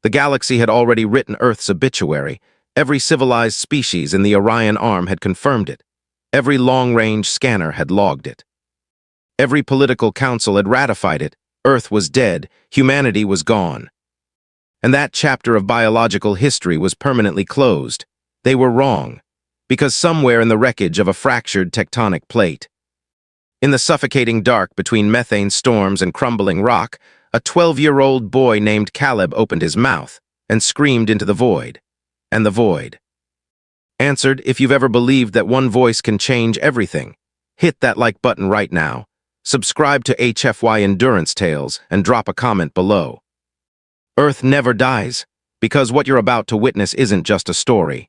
The galaxy had already written Earth's obituary. Every civilized species in the Orion Arm had confirmed it. Every long-range scanner had logged it. Every political council had ratified it. Earth was dead, humanity was gone. And that chapter of biological history was permanently closed. They were wrong, because somewhere in the wreckage of a fractured tectonic plate, in the suffocating dark between methane storms and crumbling rock, a 12-year-old boy named Caleb opened his mouth and screamed into the void. And the void answered, if you've ever believed that one voice can change everything, hit that like button right now, subscribe to HFY Endurance Tales, and drop a comment below. Earth never dies, because what you're about to witness isn't just a story.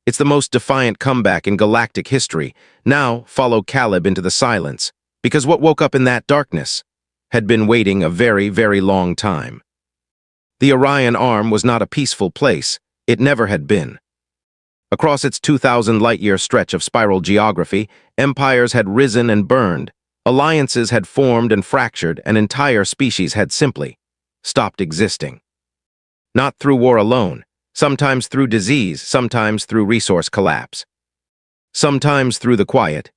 It's the most defiant comeback in galactic history. Now, follow Caleb into the silence, because what woke up in that darkness had been waiting a very, very long time. The Orion Arm was not a peaceful place. It never had been. Across its 2,000 light-year stretch of spiral geography, empires had risen and burned, alliances had formed and fractured, and entire species had simply stopped existing. Not through war alone, sometimes through disease, sometimes through resource collapse, sometimes through the quiet,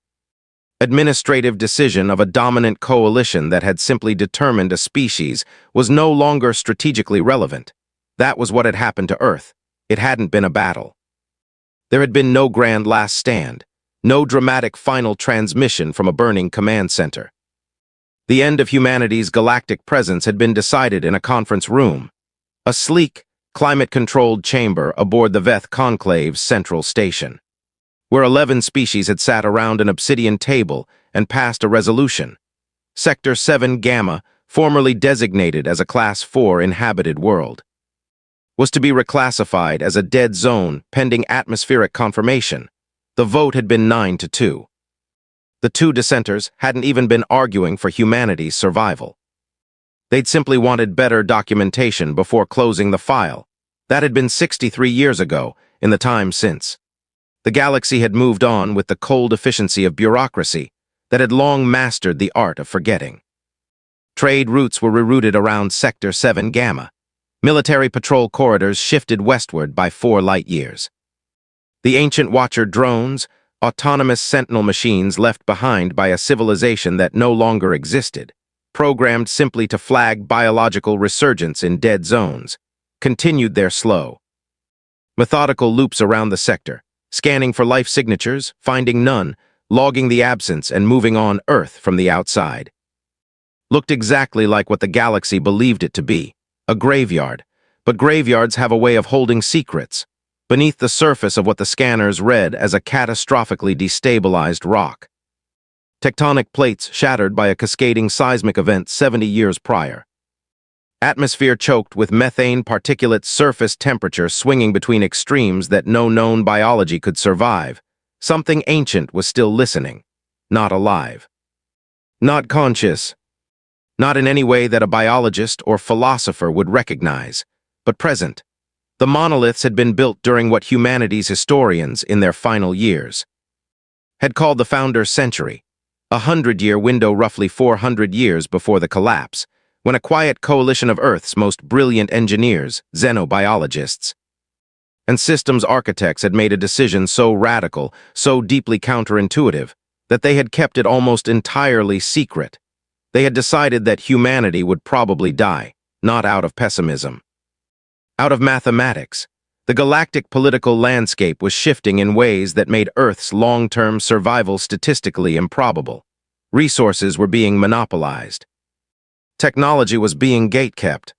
administrative decision of a dominant coalition that had simply determined a species was no longer strategically relevant. That was what had happened to Earth. It hadn't been a battle. There had been no grand last stand, no dramatic final transmission from a burning command center. The end of humanity's galactic presence had been decided in a conference room, a sleek, climate-controlled chamber aboard the Veth Conclave's central station, where 11 species had sat around an obsidian table and passed a resolution. Sector 7 Gamma, formerly designated as a Class 4 inhabited world, was to be reclassified as a dead zone pending atmospheric confirmation. The vote had been 9-2. The two dissenters hadn't even been arguing for humanity's survival. They'd simply wanted better documentation before closing the file. That had been 63 years ago, in the time since. The galaxy had moved on with the cold efficiency of bureaucracy that had long mastered the art of forgetting. Trade routes were rerouted around Sector 7 Gamma. Military patrol corridors shifted westward by 4 light-years. The ancient Watcher drones, autonomous sentinel machines left behind by a civilization that no longer existed, programmed simply to flag biological resurgence in dead zones, continued their slow, methodical loops around the sector, scanning for life signatures, finding none, logging the absence, and moving on Earth from the outside. Looked exactly like what the galaxy believed it to be, a graveyard, but graveyards have a way of holding secrets beneath the surface of what the scanners read as a catastrophically destabilized rock. Tectonic plates shattered by a cascading seismic event 70 years prior. Atmosphere choked with methane particulate, surface temperature swinging between extremes that no known biology could survive. Something ancient was still listening, not alive. Not conscious. Not in any way that a biologist or philosopher would recognize, but present. The monoliths had been built during what humanity's historians, in their final years, had called the Founder's Century, a 100-year window roughly 400 years before the collapse, when a quiet coalition of Earth's most brilliant engineers, xenobiologists, and systems architects had made a decision so radical, so deeply counterintuitive, that they had kept it almost entirely secret. They had decided that humanity would probably die, not out of pessimism. Out of mathematics, the galactic political landscape was shifting in ways that made Earth's long-term survival statistically improbable. Resources were being monopolized. Technology was being gatekept.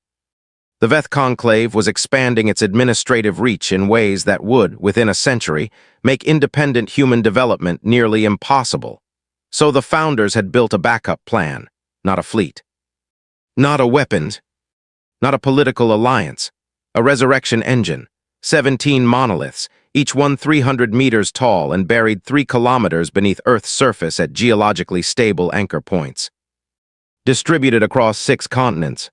The Veth Conclave was expanding its administrative reach in ways that would, within a century, make independent human development nearly impossible. So the Founders had built a backup plan, not a fleet, not a weapons, not a political alliance. A resurrection engine, 17 monoliths, each one 300 meters tall and buried 3 kilometers beneath Earth's surface at geologically stable anchor points. Distributed across 6 continents.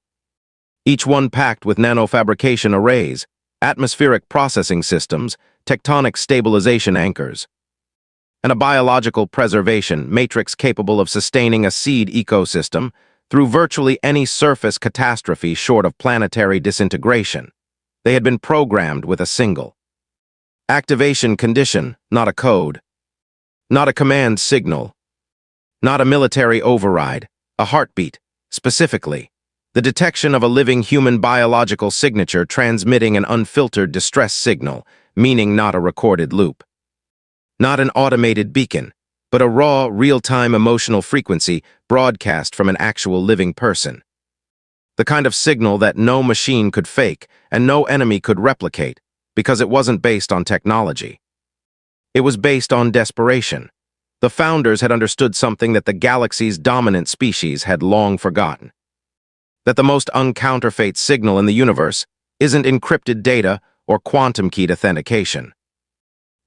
Each one packed with nanofabrication arrays, atmospheric processing systems, tectonic stabilization anchors, and a biological preservation matrix capable of sustaining a seed ecosystem, through virtually any surface catastrophe short of planetary disintegration. They had been programmed with a single activation condition, not a code, not a command signal, not a military override, a heartbeat, specifically. The detection of a living human biological signature transmitting an unfiltered distress signal, meaning not a recorded loop. Not an automated beacon, but a raw, real-time emotional frequency broadcast from an actual living person. The kind of signal that no machine could fake and no enemy could replicate, because it wasn't based on technology. It was based on desperation. The founders had understood something that the galaxy's dominant species had long forgotten. That the most uncounterfeit signal in the universe isn't encrypted data or quantum-keyed authentication.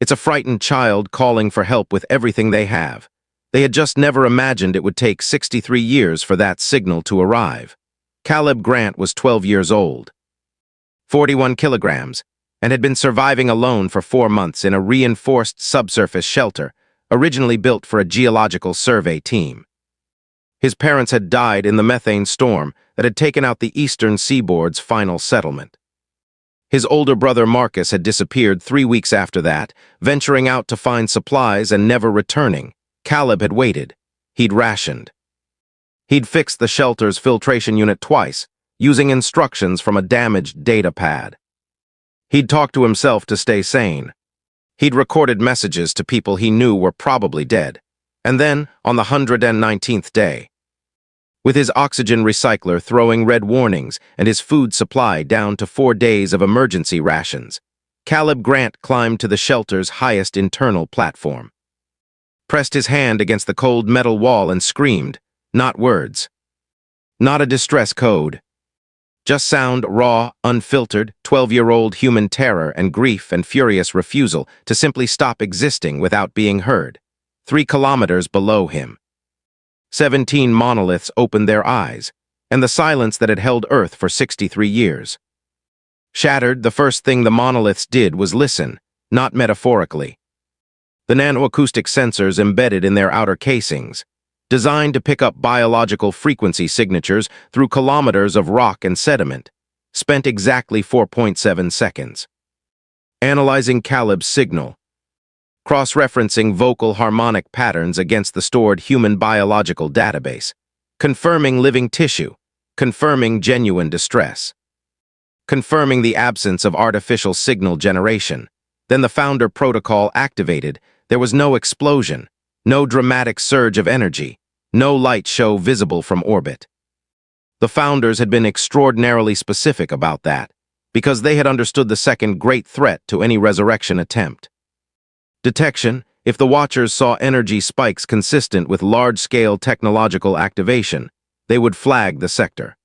It's a frightened child calling for help with everything they have. They had just never imagined it would take 63 years for that signal to arrive. Caleb Grant was 12 years old, 41 kilograms, and had been surviving alone for 4 months in a reinforced subsurface shelter, originally built for a geological survey team. His parents had died in the methane storm that had taken out the eastern seaboard's final settlement. His older brother Marcus had disappeared 3 weeks after that, venturing out to find supplies and never returning. Caleb had waited. He'd rationed. He'd fixed the shelter's filtration unit twice, using instructions from a damaged data pad. He'd talked to himself to stay sane. He'd recorded messages to people he knew were probably dead. And then, on the 119th day, with his oxygen recycler throwing red warnings and his food supply down to 4 days of emergency rations, Caleb Grant climbed to the shelter's highest internal platform, pressed his hand against the cold metal wall and screamed, not words, not a distress code, just sound, raw, unfiltered, 12-year-old human terror and grief and furious refusal to simply stop existing without being heard. 3 kilometers below him, 17 monoliths opened their eyes, and the silence that had held Earth for 63 years. Shattered, the first thing the monoliths did was listen, not metaphorically. The nanoacoustic sensors embedded in their outer casings, designed to pick up biological frequency signatures through kilometers of rock and sediment, spent exactly 4.7 seconds analyzing Caleb's signal, cross-referencing vocal harmonic patterns against the stored human biological database, confirming living tissue, confirming genuine distress, confirming the absence of artificial signal generation. Then the founder protocol activated. There was no explosion, no dramatic surge of energy, no light show visible from orbit. The founders had been extraordinarily specific about that, because they had understood the second great threat to any resurrection attempt. Detection. If the Watchers saw energy spikes consistent with large-scale technological activation, they would flag the sector.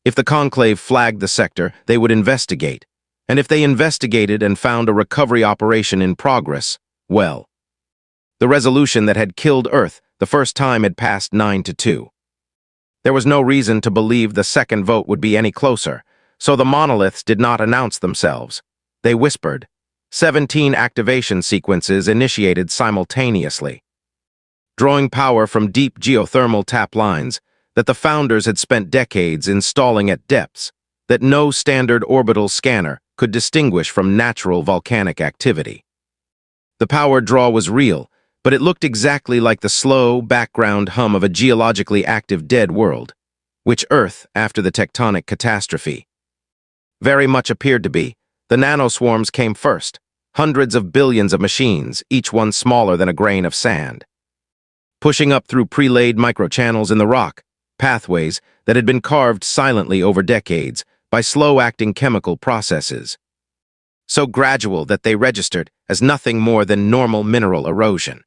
If the Conclave flagged the sector, they would investigate, and if they investigated and found a recovery operation in progress, well, the resolution that had killed Earth the first time had passed 9-2. There was no reason to believe the second vote would be any closer, so the monoliths did not announce themselves. They whispered. 17 activation sequences initiated simultaneously, drawing power from deep geothermal tap lines that the founders had spent decades installing at depths that no standard orbital scanner could distinguish from natural volcanic activity. The power draw was real, but it looked exactly like the slow, background hum of a geologically active dead world, which Earth, after the tectonic catastrophe, very much appeared to be. The nanoswarms came first, hundreds of billions of machines, each one smaller than a grain of sand, pushing up through pre-laid microchannels in the rock, pathways that had been carved silently over decades by slow-acting chemical processes, so gradual that they registered as nothing more than normal mineral erosion.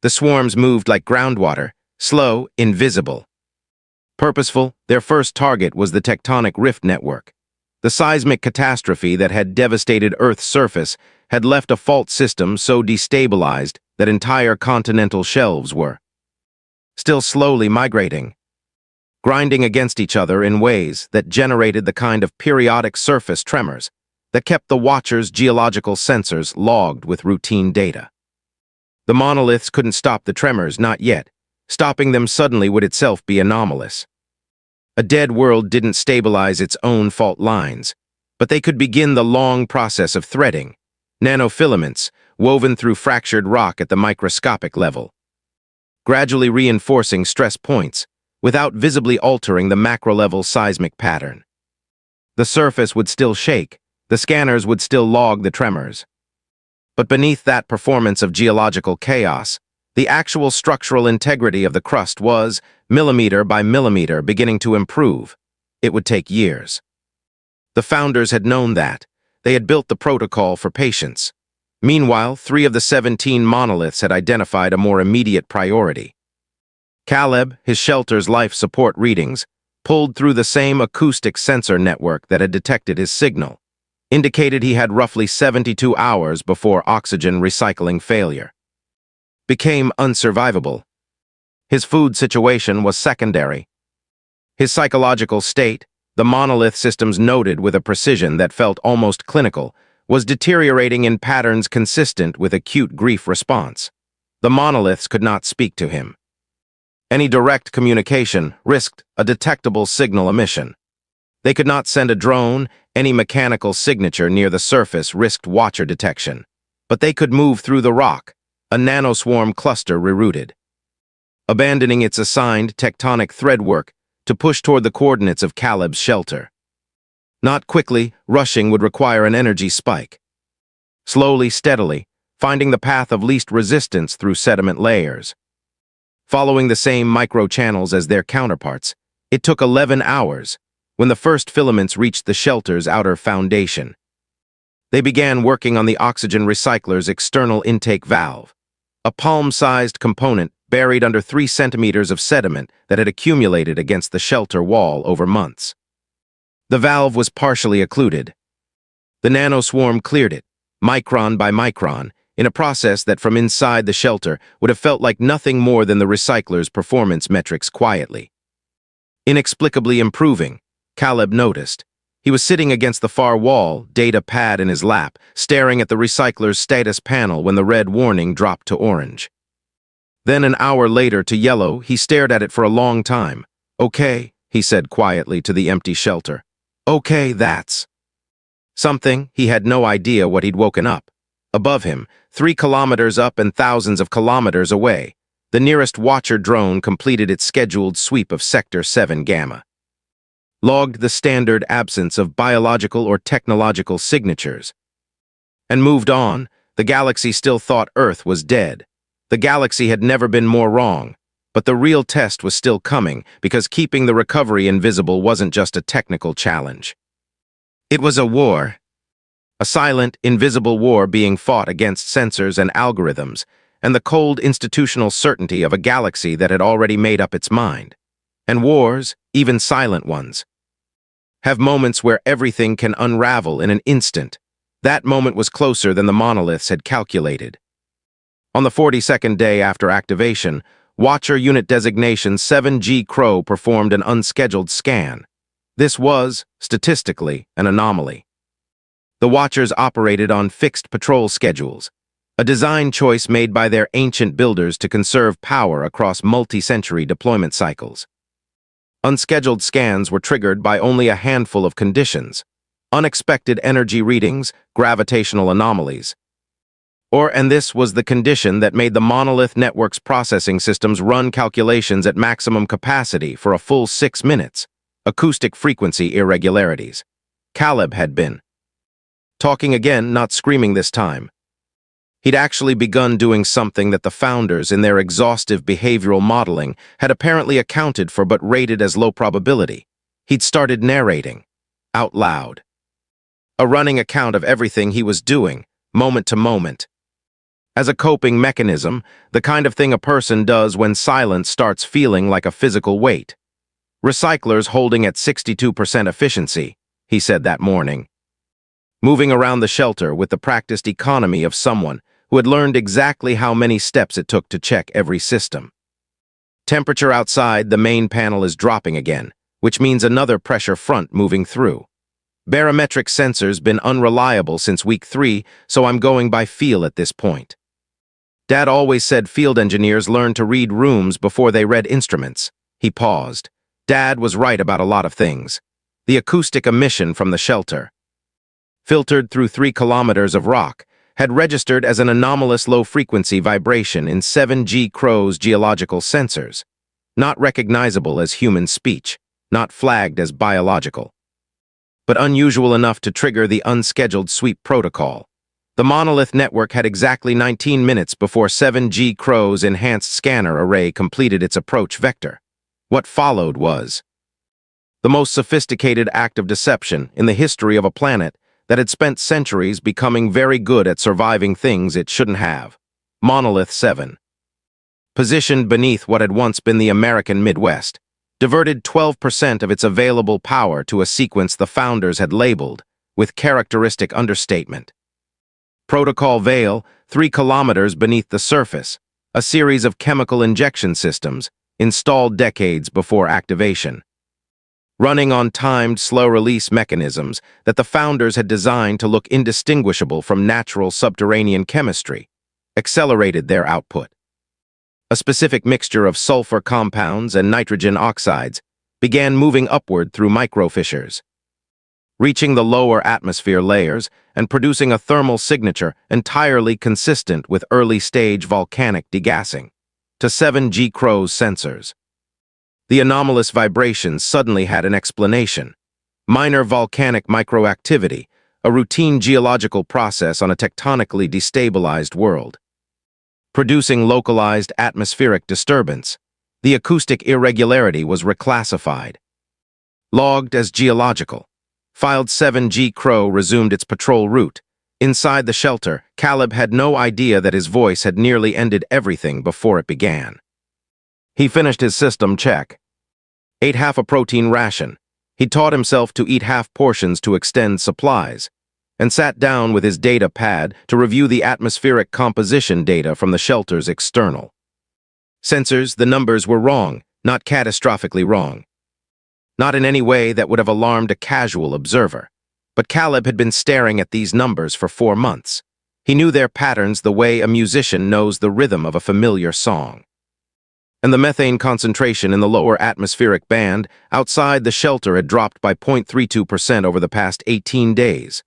The swarms moved like groundwater, slow, invisible. Purposeful, their first target was the tectonic rift network. The seismic catastrophe that had devastated Earth's surface had left a fault system so destabilized that entire continental shelves were still slowly migrating, grinding against each other in ways that generated the kind of periodic surface tremors that kept the Watchers' geological sensors logged with routine data. The monoliths couldn't stop the tremors, not yet, Stopping them suddenly would itself be anomalous. A dead world didn't stabilize its own fault lines, but they could begin the long process of threading, nanofilaments woven through fractured rock at the microscopic level, gradually reinforcing stress points without visibly altering the macro-level seismic pattern. The surface would still shake, the scanners would still log the tremors. But beneath that performance of geological chaos, the actual structural integrity of the crust was, millimeter by millimeter, beginning to improve. It would take years. The founders had known that. They had built the protocol for patience. Meanwhile, 3 of the 17 monoliths had identified a more immediate priority. Caleb, his shelter's life support readings, pulled through the same acoustic sensor network that had detected his signal, indicated he had roughly 72 hours before oxygen recycling failure became unsurvivable. His food situation was secondary. His psychological state, the monolith systems noted with a precision that felt almost clinical, was deteriorating in patterns consistent with acute grief response. The monoliths could not speak to him. Any direct communication risked a detectable signal emission. They could not send a drone, any mechanical signature near the surface risked watcher detection. But they could move through the rock, a nanoswarm cluster rerouted, abandoning its assigned tectonic threadwork to push toward the coordinates of Caleb's shelter. Not quickly, rushing would require an energy spike. Slowly, steadily, finding the path of least resistance through sediment layers. Following the same microchannels as their counterparts, it took 11 hours when the first filaments reached the shelter's outer foundation. They began working on the oxygen recycler's external intake valve, a palm-sized component buried under 3 centimeters of sediment that had accumulated against the shelter wall over months. The valve was partially occluded. The nanoswarm cleared it, micron by micron, in a process that from inside the shelter would have felt like nothing more than the recycler's performance metrics quietly. Inexplicably improving, Caleb noticed. He was sitting against the far wall, data pad in his lap, staring at the recycler's status panel when the red warning dropped to orange. Then an hour later to yellow, he stared at it for a long time. "Okay," he said quietly to the empty shelter. "Okay, that's something." He had no idea what he'd woken up. Above him, 3 kilometers up and thousands of kilometers away, the nearest watcher drone completed its scheduled sweep of Sector 7 Gamma. Logged the standard absence of biological or technological signatures, and moved on. The galaxy still thought Earth was dead. The galaxy had never been more wrong, but the real test was still coming because keeping the recovery invisible wasn't just a technical challenge. It was a war. A silent, invisible war being fought against sensors and algorithms, and the cold institutional certainty of a galaxy that had already made up its mind. And wars, even silent ones, have moments where everything can unravel in an instant. That moment was closer than the monoliths had calculated. On the 42nd day after activation, Watcher Unit Designation 7G Crow performed an unscheduled scan. This was, statistically, an anomaly. The Watchers operated on fixed patrol schedules, a design choice made by their ancient builders to conserve power across multi-century deployment cycles. Unscheduled scans were triggered by only a handful of conditions: unexpected energy readings, gravitational anomalies. And this was the condition that made the monolith network's processing systems run calculations at maximum capacity for a full 6 minutes. Acoustic frequency irregularities. Caleb had been talking again, not screaming this time. He'd actually begun doing something that the founders, in their exhaustive behavioral modeling, had apparently accounted for but rated as low probability. He'd started narrating, out loud. A running account of everything he was doing, moment to moment. As a coping mechanism, the kind of thing a person does when silence starts feeling like a physical weight. "Recyclers holding at 62% efficiency," he said that morning. Moving around the shelter with the practiced economy of someone who had learned exactly how many steps it took to check every system. Temperature outside the main panel is dropping again, which means another pressure front moving through. Barometric sensors been unreliable since week 3, so I'm going by feel at this point. Dad always said field engineers learned to read rooms before they read instruments. He paused. Dad was right about a lot of things. The acoustic emission from the shelter, filtered through 3 kilometers of rock, had registered as an anomalous low-frequency vibration in 7G Crow's geological sensors, not recognizable as human speech, not flagged as biological, but unusual enough to trigger the unscheduled sweep protocol. The monolith network had exactly 19 minutes before 7G Crow's enhanced scanner array completed its approach vector. What followed was the most sophisticated act of deception in the history of a planet that had spent centuries becoming very good at surviving things it shouldn't have. Monolith 7, positioned beneath what had once been the American Midwest, diverted 12% of its available power to a sequence the founders had labeled, with characteristic understatement, Protocol Veil, 3 kilometers beneath the surface, a series of chemical injection systems installed decades before activation, running on timed slow-release mechanisms that the founders had designed to look indistinguishable from natural subterranean chemistry, accelerated their output. A specific mixture of sulfur compounds and nitrogen oxides began moving upward through microfissures, reaching the lower atmosphere layers and producing a thermal signature entirely consistent with early-stage volcanic degassing to 7G Crow's sensors. The anomalous vibrations suddenly had an explanation. Minor volcanic microactivity, a routine geological process on a tectonically destabilized world. Producing localized atmospheric disturbance, the acoustic irregularity was reclassified. Logged as geological. Filed 7G Crow resumed its patrol route. Inside the shelter, Caleb had no idea that his voice had nearly ended everything before it began. He finished his system check, ate half a protein ration. He taught himself to eat half portions to extend supplies, and sat down with his data pad to review the atmospheric composition data from the shelter's external sensors. The numbers were wrong, not catastrophically wrong. Not in any way that would have alarmed a casual observer. But Caleb had been staring at these numbers for 4 months. He knew their patterns the way a musician knows the rhythm of a familiar song. And the methane concentration in the lower atmospheric band outside the shelter had dropped by 0.32% over the past 18 days.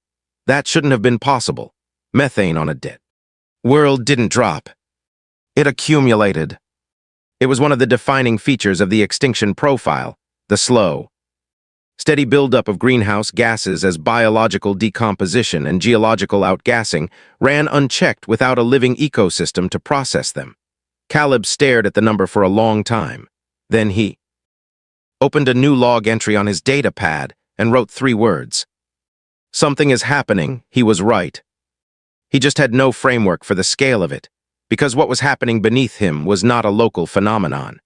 That shouldn't have been possible. Methane on a dead world didn't drop. It accumulated. It was one of the defining features of the extinction profile, the slow, steady buildup of greenhouse gases as biological decomposition and geological outgassing ran unchecked without a living ecosystem to process them. Caleb stared at the number for a long time. Then he opened a new log entry on his data pad and wrote 3 words. Something is happening, he was right. He just had no framework for the scale of it, because what was happening beneath him was not a local phenomenon.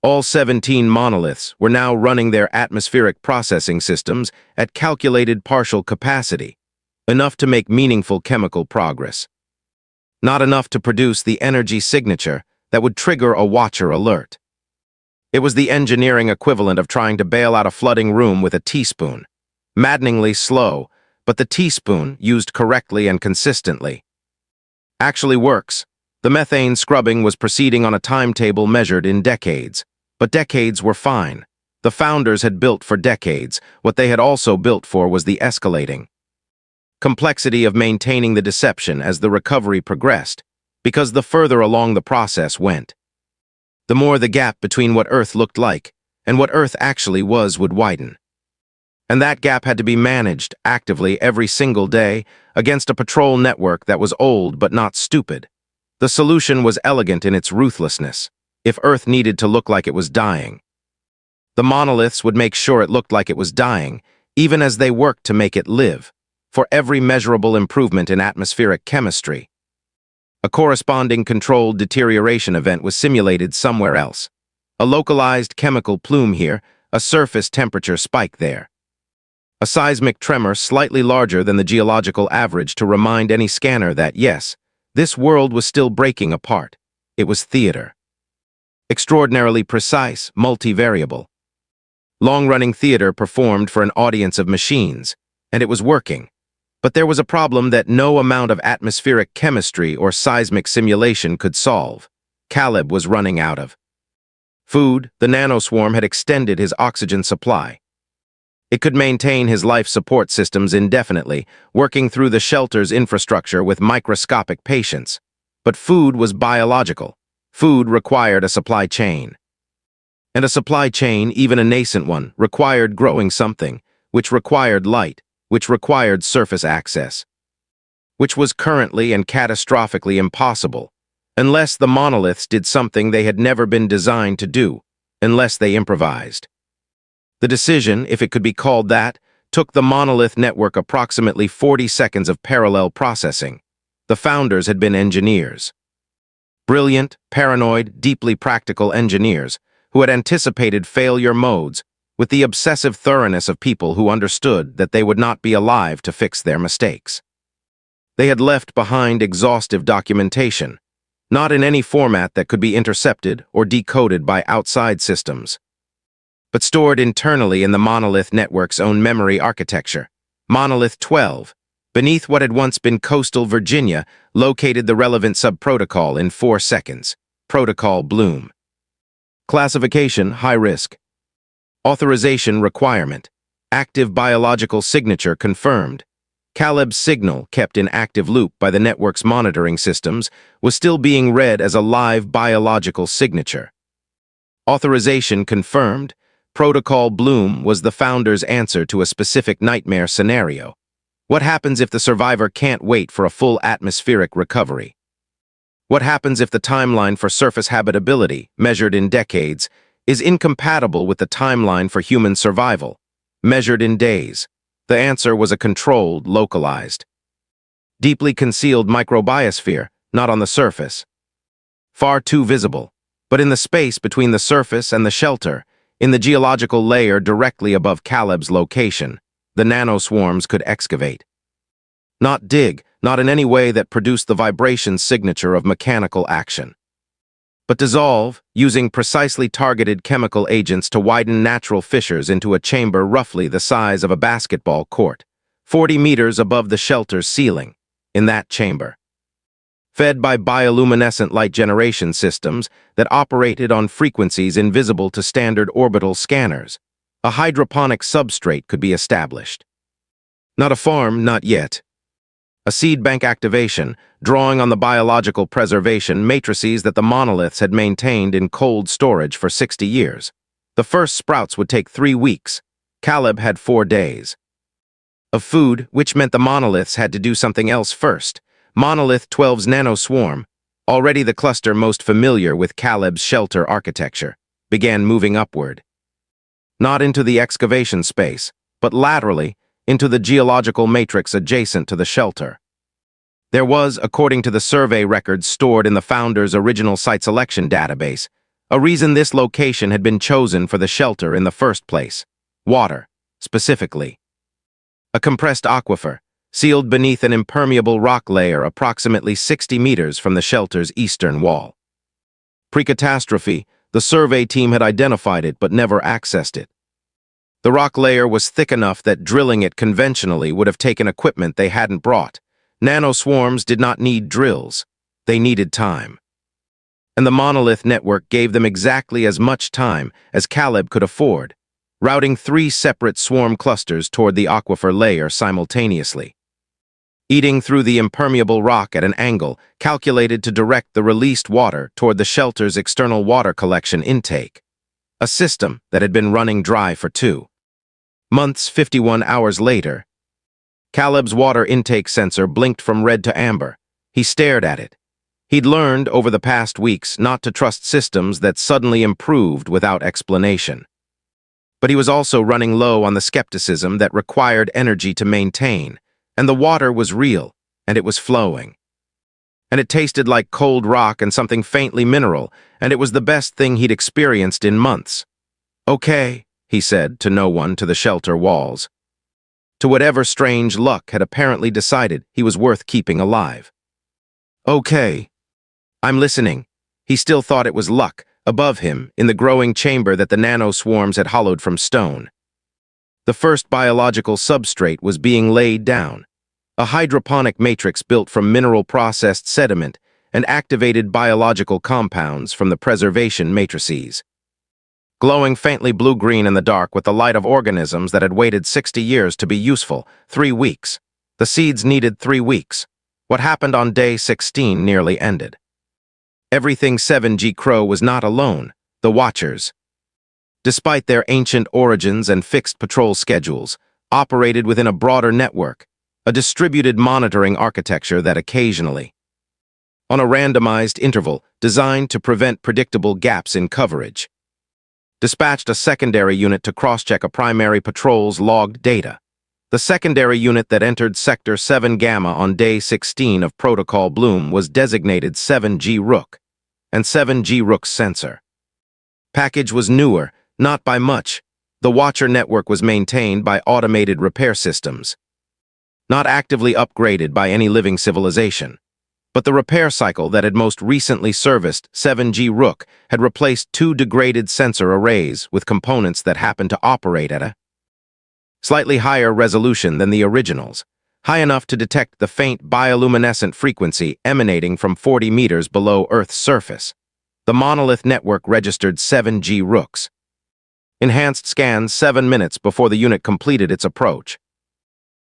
All 17 monoliths were now running their atmospheric processing systems at calculated partial capacity, enough to make meaningful chemical progress. Not enough to produce the energy signature that would trigger a watcher alert. It was the engineering equivalent of trying to bail out a flooding room with a teaspoon. Maddeningly slow, but the teaspoon, used correctly and consistently, actually works. The methane scrubbing was proceeding on a timetable measured in decades. But decades were fine. The founders had built for decades. What they had also built for was the escalating complexity of maintaining the deception as the recovery progressed, because the further along the process went, the more the gap between what Earth looked like and what Earth actually was would widen. And that gap had to be managed actively every single day against a patrol network that was old but not stupid. The solution was elegant in its ruthlessness. If Earth needed to look like it was dying, the monoliths would make sure it looked like it was dying, even as they worked to make it live. For every measurable improvement in atmospheric chemistry, a corresponding controlled deterioration event was simulated somewhere else. A localized chemical plume here, a surface temperature spike there. A seismic tremor slightly larger than the geological average to remind any scanner that, yes, this world was still breaking apart. It was theater. Extraordinarily precise, multivariable. Long-running theater performed for an audience of machines, and it was working. But there was a problem that no amount of atmospheric chemistry or seismic simulation could solve. Caleb was running out of food. The nanoswarm had extended his oxygen supply. It could maintain his life support systems indefinitely, working through the shelter's infrastructure with microscopic patience. But food was biological. Food required a supply chain. And a supply chain, even a nascent one, required growing something, which required light, which required surface access, which was currently and catastrophically impossible, unless the monoliths did something they had never been designed to do, unless they improvised. The decision, if it could be called that, took the monolith network approximately 40 seconds of parallel processing. The founders had been engineers. Brilliant, paranoid, deeply practical engineers who had anticipated failure modes with the obsessive thoroughness of people who understood that they would not be alive to fix their mistakes. They had left behind exhaustive documentation, not in any format that could be intercepted or decoded by outside systems, but stored internally in the monolith network's own memory architecture. Monolith 12, beneath what had once been coastal Virginia, located the relevant subprotocol in 4 seconds. Protocol Bloom. Classification: high risk. Authorization requirement: active biological signature confirmed. Caleb's signal, kept in active loop by the network's monitoring systems, was still being read as a live biological signature. Authorization confirmed. Protocol Bloom was the founder's answer to a specific nightmare scenario. What happens if the survivor can't wait for a full atmospheric recovery? What happens if the timeline for surface habitability, measured in decades, is incompatible with the timeline for human survival, measured in days? The answer was a controlled, localized, deeply concealed microbiosphere, not on the surface. Far too visible, but in the space between the surface and the shelter, in the geological layer directly above Caleb's location, the nanoswarms could excavate. Not dig, not in any way that produced the vibration signature of mechanical action, but dissolve, using precisely targeted chemical agents to widen natural fissures into a chamber roughly the size of a basketball court, 40 meters above the shelter's ceiling. In that chamber, fed by bioluminescent light generation systems that operated on frequencies invisible to standard orbital scanners, a hydroponic substrate could be established. Not a farm, not yet. A seed bank activation, drawing on the biological preservation matrices that the monoliths had maintained in cold storage for 60 years. The first sprouts would take 3 weeks. Caleb had 4 days of food, which meant the monoliths had to do something else first. Monolith 12's nanoswarm, already the cluster most familiar with Caleb's shelter architecture, began moving upward. Not into the excavation space, but laterally, into the geological matrix adjacent to the shelter. There was, according to the survey records stored in the founder's original site selection database, a reason this location had been chosen for the shelter in the first place. Water, specifically. A compressed aquifer, sealed beneath an impermeable rock layer approximately 60 meters from the shelter's eastern wall. Pre-catastrophe, the survey team had identified it but never accessed it. The rock layer was thick enough that drilling it conventionally would have taken equipment they hadn't brought. Nanoswarms did not need drills. They needed time. And the monolith network gave them exactly as much time as Caleb could afford, routing 3 separate swarm clusters toward the aquifer layer simultaneously, eating through the impermeable rock at an angle calculated to direct the released water toward the shelter's external water collection intake, a system that had been running dry for 2 months. 51 hours later, Caleb's water intake sensor blinked from red to amber. He stared at it. He'd learned over the past weeks not to trust systems that suddenly improved without explanation. But he was also running low on the skepticism that required energy to maintain, and the water was real, and it was flowing. And it tasted like cold rock and something faintly mineral, and it was the best thing he'd experienced in months. "Okay," he said to no one to the shelter walls. To whatever strange luck had apparently decided he was worth keeping alive. "Okay. I'm listening." He still thought it was luck, above him, in the growing chamber that the nanoswarms had hollowed from stone. The first biological substrate was being laid down. a hydroponic matrix built from mineral-processed sediment and activated biological compounds from the preservation matrices. Glowing faintly blue-green in the dark with the light of organisms that had waited 60 years to be useful, 3 weeks. The seeds needed 3 weeks. What happened on day 16 nearly ended. Everything 7G Crow was not alone, the Watchers. Despite their ancient origins and fixed patrol schedules, operated within a broader network, a distributed monitoring architecture that occasionally, on a randomized interval designed to prevent predictable gaps in coverage, dispatched a secondary unit to cross-check a primary patrol's logged data. The secondary unit that entered Sector 7 Gamma on day 16 of Protocol Bloom was designated 7G Rook, and 7G Rook's sensor package was newer, not by much. The Watcher network was maintained by automated repair systems, not actively upgraded by any living civilization. But the repair cycle that had most recently serviced 7G Rook had replaced 2 degraded sensor arrays with components that happened to operate at a slightly higher resolution than the originals, high enough to detect the faint bioluminescent frequency emanating from 40 meters below Earth's surface. The monolith network registered 7G Rooks. Enhanced scans 7 minutes before the unit completed its approach.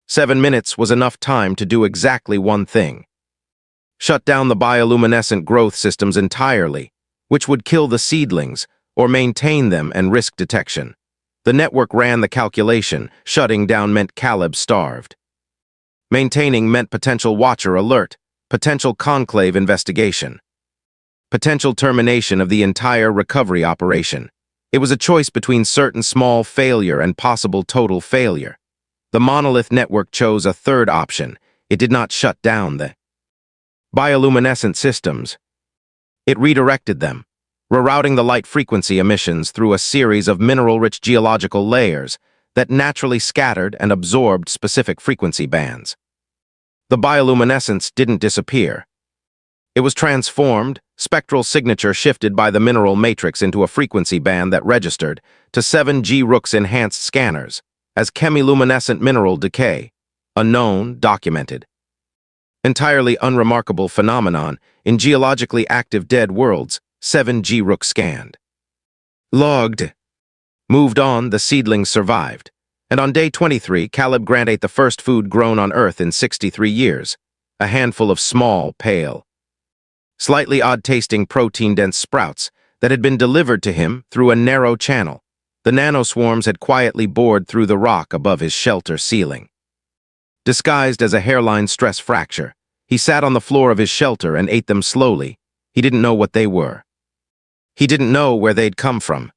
7 minutes was enough time to do exactly one thing: shut down the bioluminescent growth systems entirely, which would kill the seedlings, or maintain them and risk detection. The network ran the calculation. Shutting down meant Caleb starved. Maintaining meant potential Watcher alert, potential conclave investigation, potential termination of the entire recovery operation. It was a choice between certain small failure and possible total failure. The monolith network chose a third option. It did not shut down the bioluminescent systems. It redirected them, rerouting the light frequency emissions through a series of mineral-rich geological layers that naturally scattered and absorbed specific frequency bands. The bioluminescence didn't disappear. It was transformed, spectral signature shifted by the mineral matrix into a frequency band that registered to 7G Rook's enhanced scanners as chemiluminescent mineral decay, a known, documented, entirely unremarkable phenomenon in geologically active dead worlds. 7G Rook scanned, logged, moved on. The seedlings survived, and on day 23 Caleb Grant ate the first food grown on Earth in 63 years, a handful of small, pale, slightly odd-tasting protein-dense sprouts that had been delivered to him through a narrow channel. The nanoswarms had quietly bored through the rock above his shelter ceiling. Disguised as a hairline stress fracture, he sat on the floor of his shelter and ate them slowly. He didn't know what they were. He didn't know where they'd come from.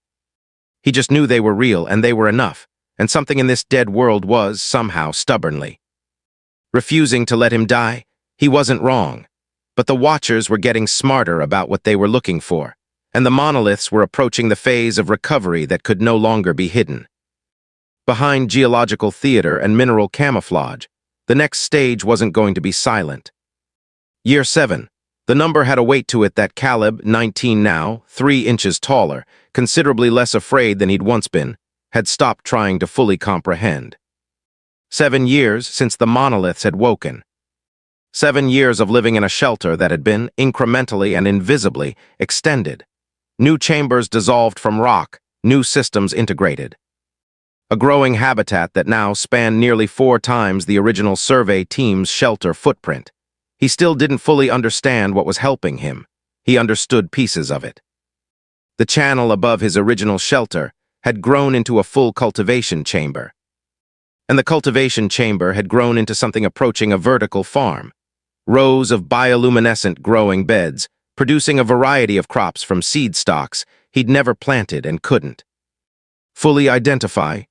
He just knew they were real and they were enough, and something in this dead world was, somehow, stubbornly refusing to let him die. He wasn't wrong. But the Watchers were getting smarter about what they were looking for, and the monoliths were approaching the phase of recovery that could no longer be hidden. Behind geological theater and mineral camouflage, the next stage wasn't going to be silent. Year 7. The number had a weight to it that Caleb, 19 now, 3 inches taller, considerably less afraid than he'd once been, had stopped trying to fully comprehend. 7 years since the monoliths had woken. 7 years of living in a shelter that had been, incrementally and invisibly, extended. New chambers dissolved from rock, new systems integrated. A growing habitat that now spanned nearly 4 times the original survey team's shelter footprint. He still didn't fully understand what was helping him. He understood pieces of it. The channel above his original shelter had grown into a full cultivation chamber. And the cultivation chamber had grown into something approaching a vertical farm. Rows of bioluminescent growing beds, producing a variety of crops from seed stocks he'd never planted and couldn't fully identify.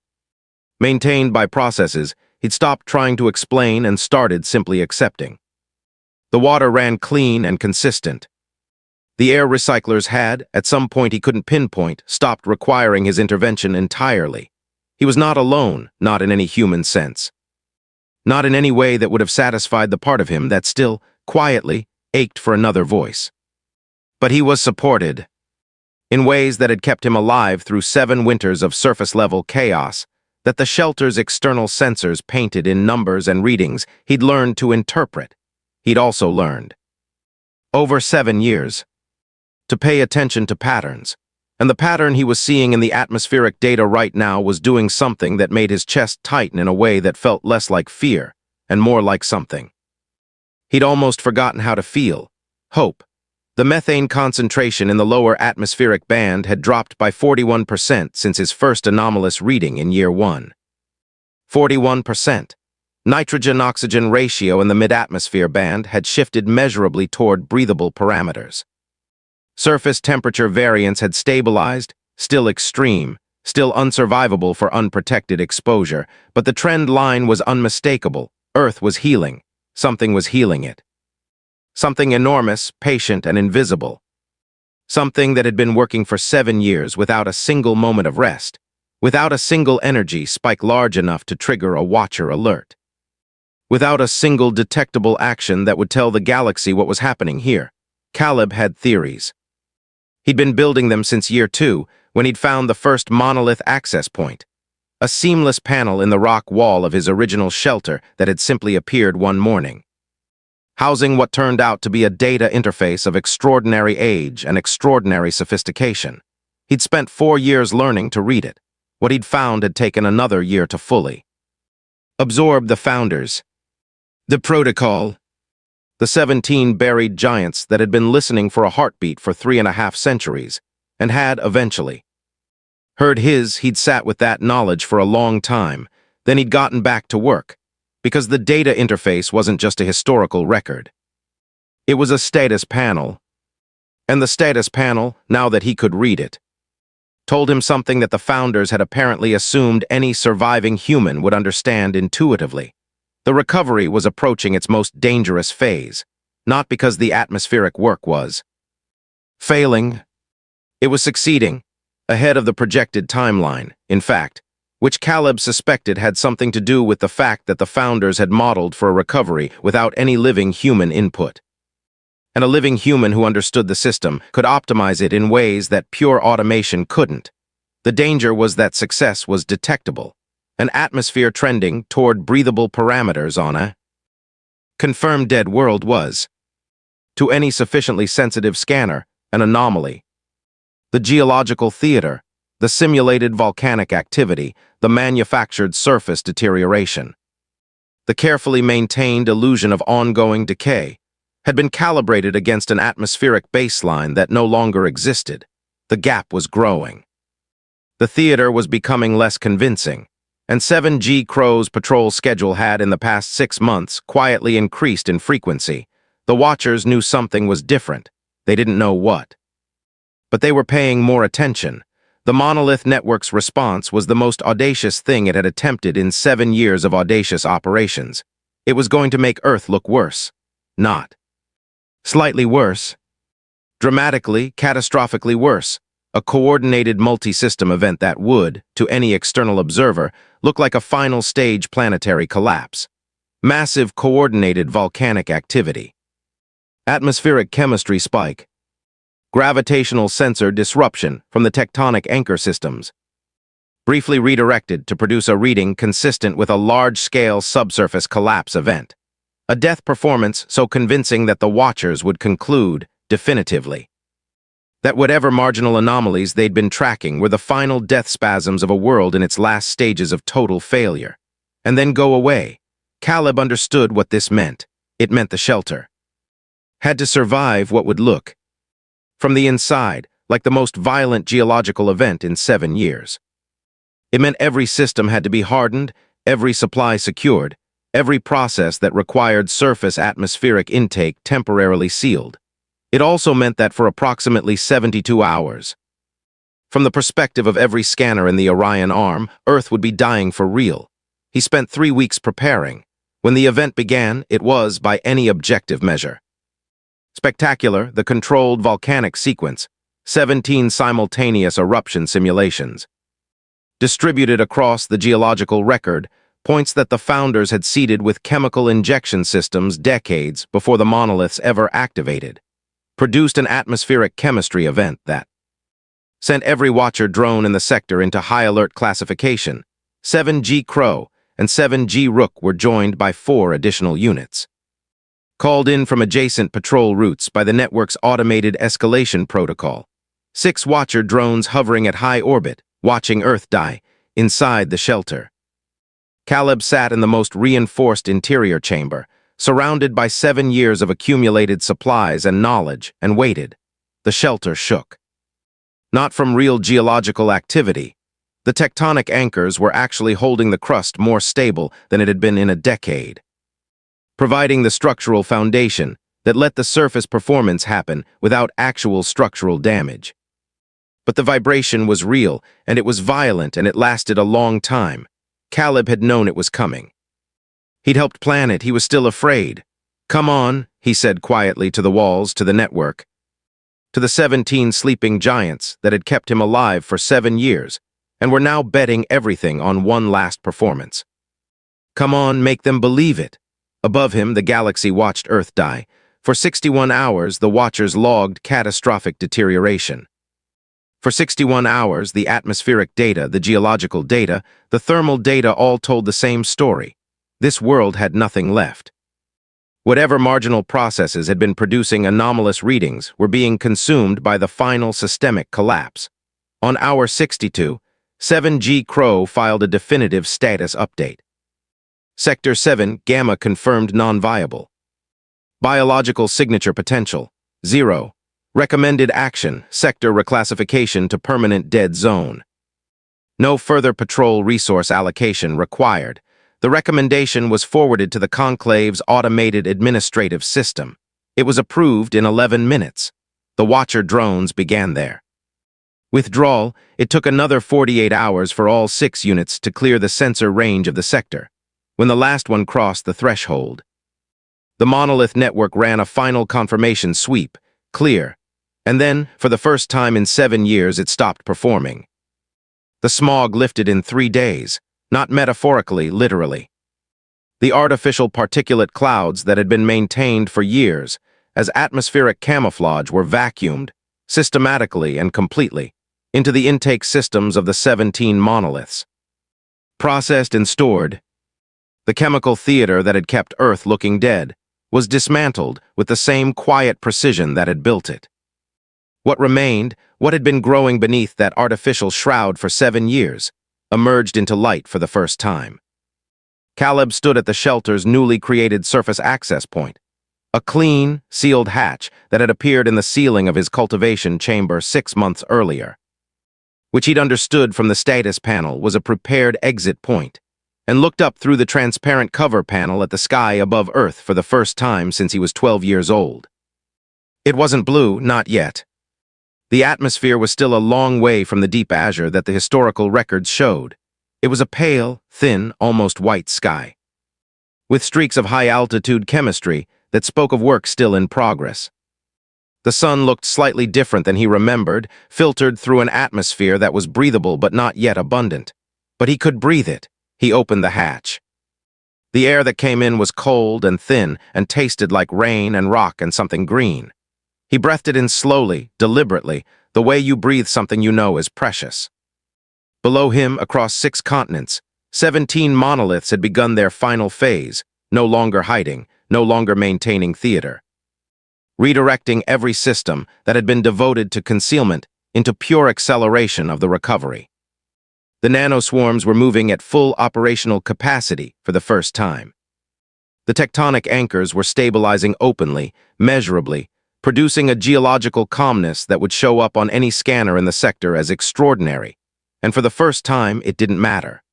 Maintained by processes he'd stopped trying to explain and started simply accepting. The water ran clean and consistent. The air recyclers had, at some point he couldn't pinpoint, stopped requiring his intervention entirely. He was not alone, not in any human sense. Not in any way that would have satisfied the part of him that still, quietly, ached for another voice. But he was supported, in ways that had kept him alive through 7 winters of surface-level chaos that the shelter's external sensors painted in numbers and readings he'd learned to interpret. He'd also learned, over 7 years, to pay attention to patterns. And the pattern he was seeing in the atmospheric data right now was doing something that made his chest tighten in a way that felt less like fear and more like something he'd almost forgotten how to feel: hope. The methane concentration in the lower atmospheric band had dropped by 41% since his first anomalous reading in year 1. 41%. Nitrogen-oxygen ratio in the mid-atmosphere band had shifted measurably toward breathable parameters. Surface temperature variance had stabilized, still extreme, still unsurvivable for unprotected exposure, but the trend line was unmistakable. Earth was healing. Something was healing it. Something enormous, patient, and invisible. Something that had been working for 7 years without a single moment of rest, without a single energy spike large enough to trigger a watcher alert, without a single detectable action that would tell the galaxy what was happening here. Caleb had theories. He'd been building them since year 2, when he'd found the first monolith access point, a seamless panel in the rock wall of his original shelter that had simply appeared one morning, housing what turned out to be a data interface of extraordinary age and extraordinary sophistication. He'd spent 4 years learning to read it. What he'd found had taken another year to fully absorb: the founders, the protocol, the 17 buried giants that had been listening for a heartbeat for 3.5 centuries, and had, eventually, heard he'd sat with that knowledge for a long time. Then he'd gotten back to work, because the data interface wasn't just a historical record. It was a status panel, and the status panel, now that he could read it, told him something that the founders had apparently assumed any surviving human would understand intuitively. The recovery was approaching its most dangerous phase, not because the atmospheric work was failing. It was succeeding, ahead of the projected timeline, in fact, which Caleb suspected had something to do with the fact that the founders had modeled for a recovery without any living human input. And a living human who understood the system could optimize it in ways that pure automation couldn't. The danger was that success was detectable, an atmosphere trending toward breathable parameters on a confirmed dead world was, to any sufficiently sensitive scanner, an anomaly. The geological theater, the simulated volcanic activity, the manufactured surface deterioration, the carefully maintained illusion of ongoing decay, had been calibrated against an atmospheric baseline that no longer existed. The gap was growing. The theater was becoming less convincing, and 7G Crow's patrol schedule had, in the past 6 months, quietly increased in frequency. The Watchers knew something was different. They didn't know what. But they were paying more attention. The Monolith Network's response was the most audacious thing it had attempted in 7 years of audacious operations. It was going to make Earth look worse. Not slightly worse. Dramatically, catastrophically worse. A coordinated multi-system event that would, to any external observer, look like a final stage planetary collapse. Massive coordinated volcanic activity. Atmospheric chemistry spike. Gravitational sensor disruption from the tectonic anchor systems. Briefly redirected to produce a reading consistent with a large-scale subsurface collapse event. A death performance so convincing that the Watchers would conclude, definitively, that whatever marginal anomalies they'd been tracking were the final death spasms of a world in its last stages of total failure, and then go away. Caleb understood what this meant. It meant the shelter had to survive what would look, from the inside, like the most violent geological event in 7 years. It meant every system had to be hardened, every supply secured, every process that required surface atmospheric intake temporarily sealed. It also meant that for approximately 72 hours, from the perspective of every scanner in the Orion arm, Earth would be dying for real. He spent 3 weeks preparing. When the event began, it was, by any objective measure, spectacular. The controlled volcanic sequence, 17 simultaneous eruption simulations, distributed across the geological record, points that the founders had seeded with chemical injection systems decades before the monoliths ever activated, produced an atmospheric chemistry event that sent every Watcher drone in the sector into high alert classification, 7G Crow, and 7G Rook were joined by 4 additional units. Called in from adjacent patrol routes by the network's automated escalation protocol, 6 Watcher drones hovering at high orbit, watching Earth die, inside the shelter. Caleb sat in the most reinforced interior chamber, surrounded by 7 years of accumulated supplies and knowledge, and waited. The shelter shook. Not from real geological activity. The tectonic anchors were actually holding the crust more stable than it had been in a decade, providing the structural foundation that let the surface performance happen without actual structural damage. But the vibration was real, and it was violent, and it lasted a long time. Caleb had known it was coming. He'd helped plan it. He was still afraid. "Come on," he said quietly to the walls, to the network, to the 17 sleeping giants that had kept him alive for 7 years and were now betting everything on one last performance. "Come on, make them believe it." Above him, the galaxy watched Earth die. For 61 hours, the Watchers logged catastrophic deterioration. For 61 hours, the atmospheric data, the geological data, the thermal data all told the same story. This world had nothing left. Whatever marginal processes had been producing anomalous readings were being consumed by the final systemic collapse. On hour 62, 7G Crow filed a definitive status update. Sector 7, Gamma confirmed non-viable. Biological signature potential, 0. Recommended action, sector reclassification to permanent dead zone. No further patrol resource allocation required. The recommendation was forwarded to the Conclave's automated administrative system. It was approved in 11 minutes. The Watcher drones began their withdrawal. It took another 48 hours for all 6 units to clear the sensor range of the sector. When the last one crossed the threshold, the monolith network ran a final confirmation sweep, clear, and then, for the first time in 7 years, it stopped performing. The smog lifted in 3 days. Not metaphorically, literally. The artificial particulate clouds that had been maintained for years as atmospheric camouflage were vacuumed, systematically and completely, into the intake systems of the 17 monoliths. Processed and stored, the chemical theater that had kept Earth looking dead was dismantled with the same quiet precision that had built it. What remained, what had been growing beneath that artificial shroud for 7 years, emerged into light for the first time. Caleb stood at the shelter's newly created surface access point, a clean, sealed hatch that had appeared in the ceiling of his cultivation chamber 6 months earlier, which he'd understood from the status panel was a prepared exit point, and looked up through the transparent cover panel at the sky above Earth for the first time since he was 12 years old. It wasn't blue, not yet. The atmosphere was still a long way from the deep azure that the historical records showed. It was a pale, thin, almost white sky, with streaks of high-altitude chemistry that spoke of work still in progress. The sun looked slightly different than he remembered, filtered through an atmosphere that was breathable but not yet abundant. But he could breathe it. He opened the hatch. The air that came in was cold and thin and tasted like rain and rock and something green. He breathed it in slowly, deliberately, the way you breathe something you know is precious. Below him, across 6 continents, 17 monoliths had begun their final phase, no longer hiding, no longer maintaining theater, redirecting every system that had been devoted to concealment into pure acceleration of the recovery. The nanoswarms were moving at full operational capacity for the first time. The tectonic anchors were stabilizing openly, measurably, producing a geological calmness that would show up on any scanner in the sector as extraordinary, and for the first time, it didn't matter.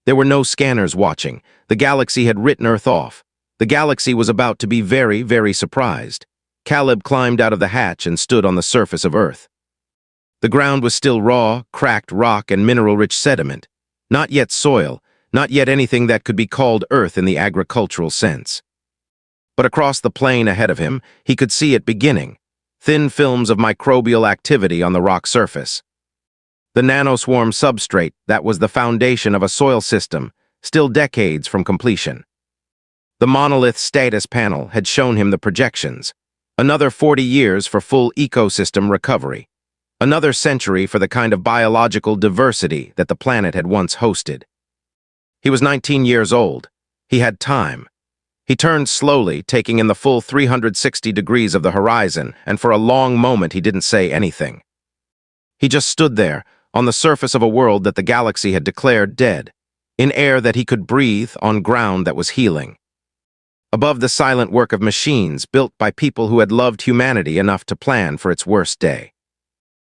There were no scanners watching. The galaxy had written Earth off. The galaxy was about to be very, very surprised. Caleb climbed out of the hatch and stood on the surface of Earth. The ground was still raw, cracked rock and mineral-rich sediment, not yet soil, not yet anything that could be called Earth in the agricultural sense. But across the plain ahead of him, he could see it beginning, thin films of microbial activity on the rock surface. The nanoswarm substrate that was the foundation of a soil system, still decades from completion. The monolith status panel had shown him the projections. Another 40 years for full ecosystem recovery. Another century for the kind of biological diversity that the planet had once hosted. He was 19 years old. He had time. He turned slowly, taking in the full 360 degrees of the horizon, and for a long moment he didn't say anything. He just stood there, on the surface of a world that the galaxy had declared dead, in air that he could breathe, on ground that was healing. Above the silent work of machines built by people who had loved humanity enough to plan for its worst day.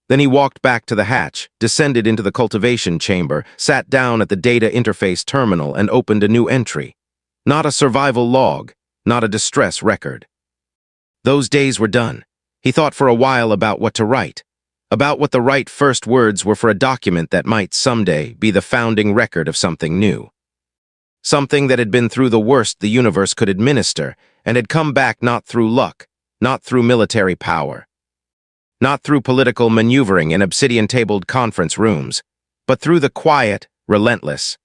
Then he walked back to the hatch, descended into the cultivation chamber, sat down at the data interface terminal, and opened a new entry. Not a survival log, not a distress record. Those days were done. He thought for a while about what to write, about what the right first words were for a document that might someday be the founding record of something new. Something that had been through the worst the universe could administer, and had come back not through luck, not through military power, not through political maneuvering in obsidian-tabled conference rooms, but through the quiet, relentless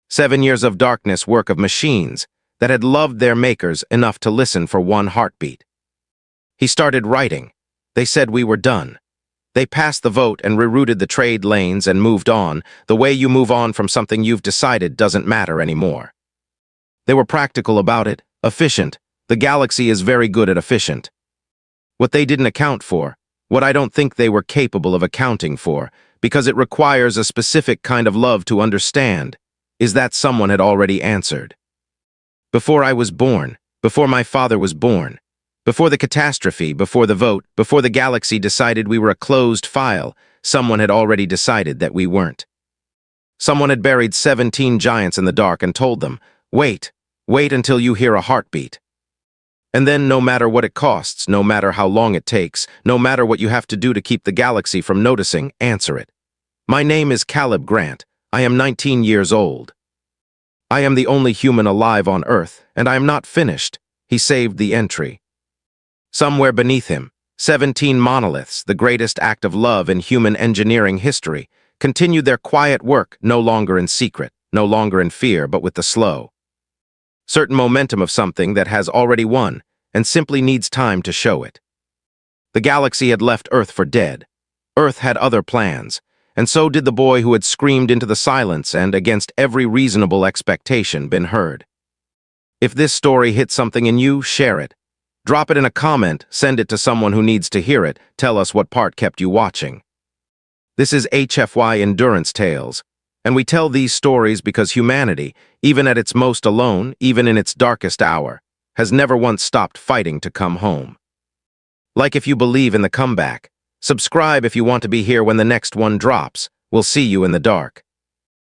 7 years of darkness work of machines that had loved their makers enough to listen for one heartbeat. He started writing. They said we were done. They passed the vote and rerouted the trade lanes and moved on. The way you move on from something you've decided doesn't matter anymore. They were practical about it, efficient. The galaxy is very good at efficient. What they didn't account for, what I don't think they were capable of accounting for, because it requires a specific kind of love to understand, is that someone had already answered. Before I was born, before my father was born, before the catastrophe, before the vote, before the galaxy decided we were a closed file, someone had already decided that we weren't. Someone had buried 17 giants in the dark and told them, wait until you hear a heartbeat. And then, no matter what it costs, no matter how long it takes, no matter what you have to do to keep the galaxy from noticing, answer it. My name is Caleb Grant. I am 19 years old. I am the only human alive on Earth, and I am not finished. He saved the entry. Somewhere beneath him, 17 monoliths, the greatest act of love in human engineering history, continued their quiet work, no longer in secret, no longer in fear, but with the slow, certain momentum of something that has already won and simply needs time to show it. The galaxy had left Earth for dead. Earth had other plans, and so did the boy who had screamed into the silence and, against every reasonable expectation, been heard. If this story hit something in you, share it. Drop it in a comment, send it to someone who needs to hear it, tell us what part kept you watching. This is HFY Endurance Tales, and we tell these stories because humanity, even at its most alone, even in its darkest hour, has never once stopped fighting to come home. Like if you believe in the comeback. Subscribe if you want to be here when the next one drops. We'll see you in the dark.